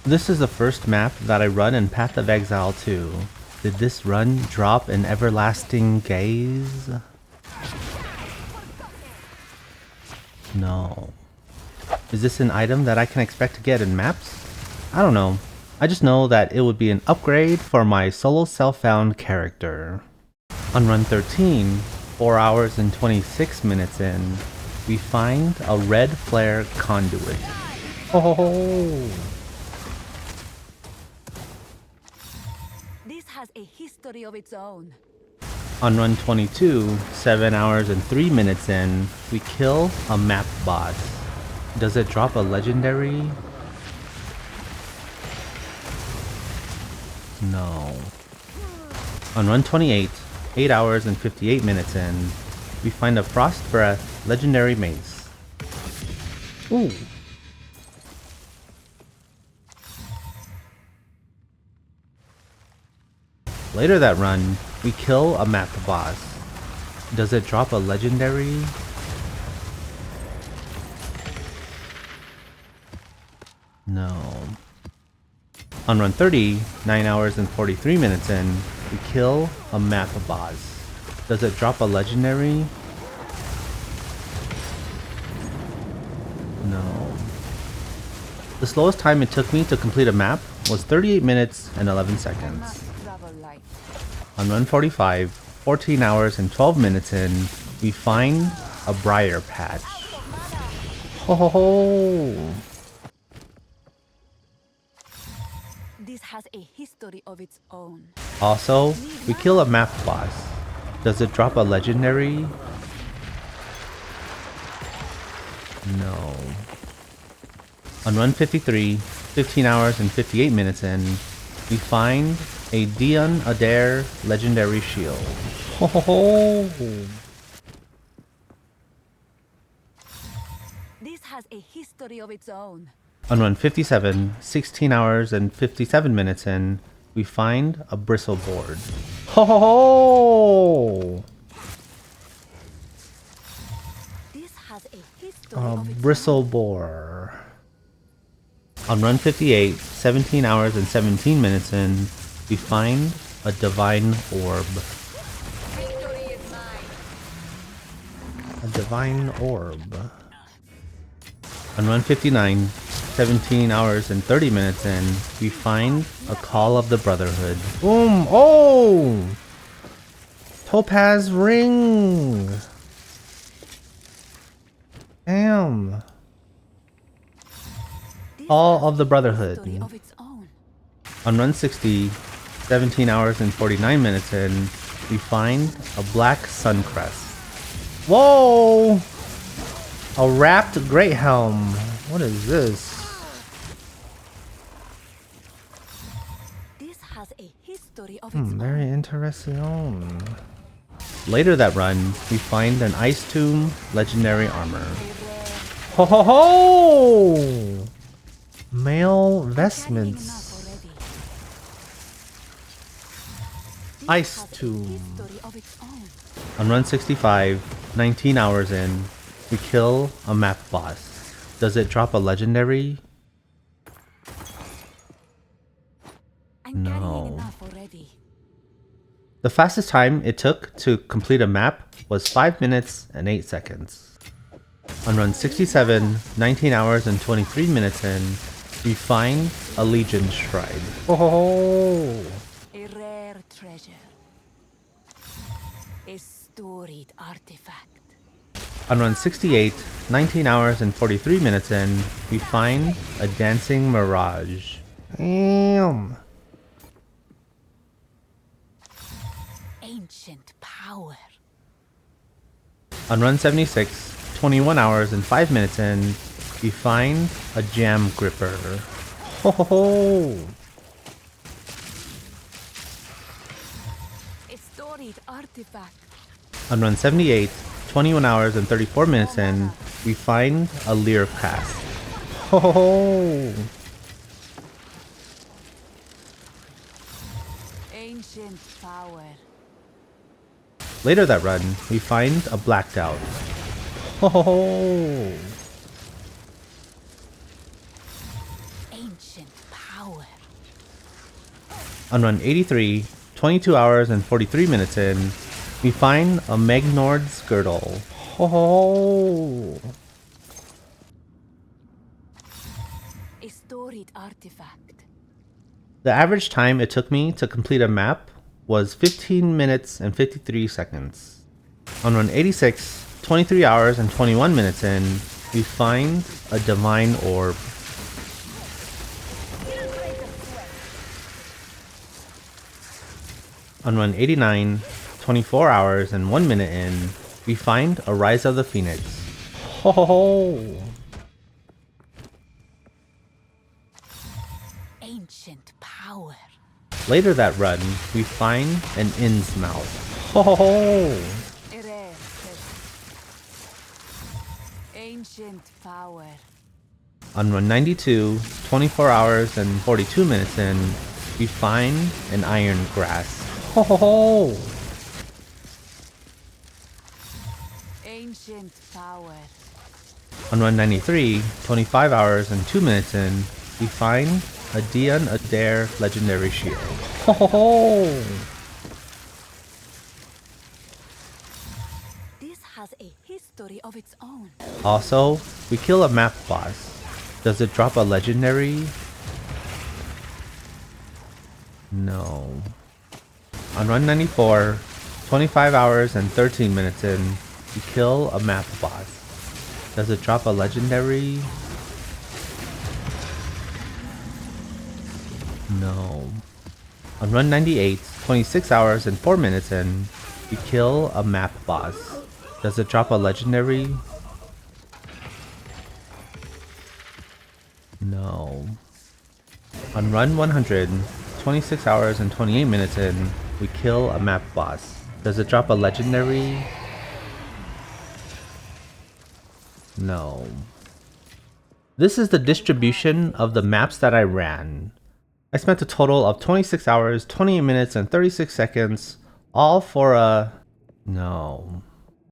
This is the first map that I run in Path of Exile 2. Did this run drop an everlasting gaze? No. Is this an item that I can expect to get in maps? I don't know. I just know that it would be an upgrade for my solo self-found character. On run 13, 4 hours and 26 minutes in, we find a red flare conduit. Oh! This has a history of its own. On run 22, 7 hours and 3 minutes in, we kill a map boss. Does it drop a legendary? No. On run 28, 8 hours and 58 minutes in, we find a Frost Breath legendary mace. Ooh. Later that run, we kill a map boss. Does it drop a legendary? No. On run 30, 9 hours and 43 minutes in, we kill a map boss. Does it drop a legendary? No. The slowest time it took me to complete a map was 38 minutes and 11 seconds. On run 45, 14 hours and 12 minutes in, we find a briar patch. Ho ho ho! This has a history of its own. Also, we kill a map boss. Does it drop a legendary? No. On run 53, 15 hours and 58 minutes in, we find a Dion Adair legendary shield. Ho ho ho! This has a history of its own. On run 57, 16 hours and 57 minutes in, we find a bristle board. Ho ho ho! This has a history of its Bristle boar. On run 58, 17 hours and 17 minutes in, we find a divine orb. Victory is mine. A divine orb. On run 59, 17 hours and 30 minutes in, we find a Call of the Brotherhood. Boom! Oh! Topaz ring! Damn! Call of the Brotherhood. History of its own. On run 60, 17 hours and 49 minutes in, we find a black suncrest. Whoa! A wrapped great helm. What is this? This has a history of its Very interesting. Later that run, we find an Ice Tomb legendary armor. Ho ho ho! Male vestments. Ice Tomb. history of its own. On run 65, 19 hours in, we kill a map boss. Does it drop a legendary? I'm No. carrying enough already. The fastest time it took to complete a map was 5 minutes and 8 seconds. On run 67, 19 hours and 23 minutes in, we find a Legion Shrine. Oh! A rare treasure. A storied artifact. On run 68, 19 hours and 43 minutes in, we find a Dancing Mirage. Damn! Ancient power. On run 76, 21 hours and 5 minutes in, we find a Jam Gripper. Ho ho ho! A storied artifact. On run 78, 21 hours and 34 minutes in, we find a Leer Pass. Ho ho ho! Ancient power. Later that run, we find a Blacked Out. Ho ho ho! Ancient power. power. On run 83, 22 hours and 43 minutes in, we find a Magnord's girdle. Ho! A storied artifact. The average time it took me to complete a map was 15 minutes and 53 seconds. On run 86, 23 hours and 21 minutes in, we find a divine orb. On run 89, 24 hours and 1 minute in, we find a Rise of the Phoenix. Ho ho ho! Ancient power. Later that run, we find an Innsmouth. Ho ho ho! Ancient power. On run 92, 24 hours and 42 minutes in, we find an Iron Grass. Ho ho ho! Ancient power. On run 93, 25 hours and 2 minutes in, we find a Dion Adair Legendary Shield. Ho ho ho! This has a history of its own. Also, we kill a map boss. Does it drop a legendary? No. On run 94, 25 hours and 13 minutes in, we kill a map boss. Does it drop a legendary? No. On run 98, 26 hours and 4 minutes in, we kill a map boss. Does it drop a legendary? No. On run 100, 26 hours and 28 minutes in, we kill a map boss. Does it drop a legendary? No. This is the distribution of the maps that I ran. I spent a total of 26 hours, 28 minutes, and 36 seconds, all for a... No.